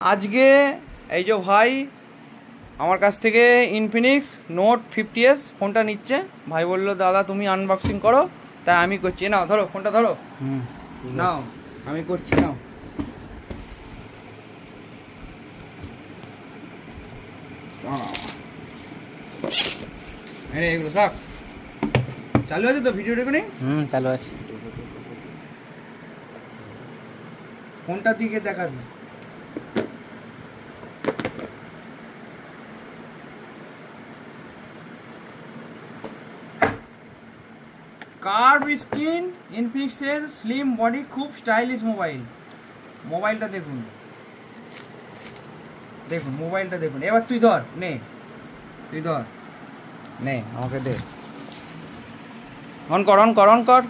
আজকে এই যে ভাই আমার কাছ থেকে ইনফিনিক্স নোট 50s ফোনটা নিচ্ছে। ভাই বললো দাদা তুমি আনবক্সিং করো, তাই আমি করছি। নাও ধরো ফোনটা ধরো, নাও আমি করছি, নাও। এগুলো থাক, চালু আছে তো ভিডিও রেকর্ডিং? চালু আছে। ফোনটার দিকে দেখাবি। কার্ভ স্ক্রিন, ইনফিনিক্সের স্লিম বডি, খুব স্টাইলিশ মোবাইল। মোবাইলটা দেখুন, দেখুন মোবাইলটা দেখুন। এবার তুই ধর, নে তুই ধর, নে আমাকে দে। অন কর, অন কর, অন কর।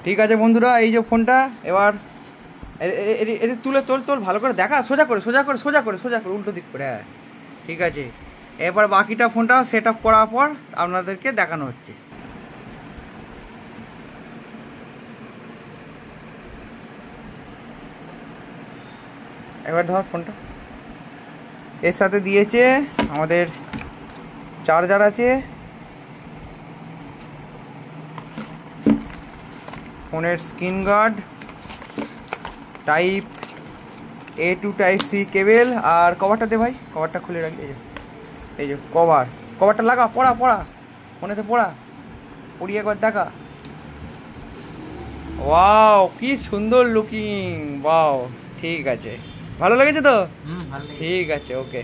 ঠিক আছে বন্ধুরা, এই যে ফোনটা এবার তুলে তোল তোল ভালো করে দেখা, সোজা করে সোজা করে সোজা করে সোজা করে উল্টো দিক করে। হ্যাঁ ঠিক আছে, এবার বাকিটা ফোনটা সেট আপ করার পর আপনাদেরকে দেখানো হচ্ছে। এবার ধর ফোনটা, এর সাথে দিয়েছে আমাদের চার্জার আছে, ফোনের screen guard, type A to type C cable, আর কভারটা দে ভাই, কভারটা খুলে রাখি। এই যে কভারটা লাগা, পড়া পড়া ফোনেতে পড়া, পড়িয়ে একবার দেখা। ওয়াও কি সুন্দর লুকিং, ওয়াও। ঠিক আছে, ভালো লেগেছে তো? ঠিক আছে, ওকে।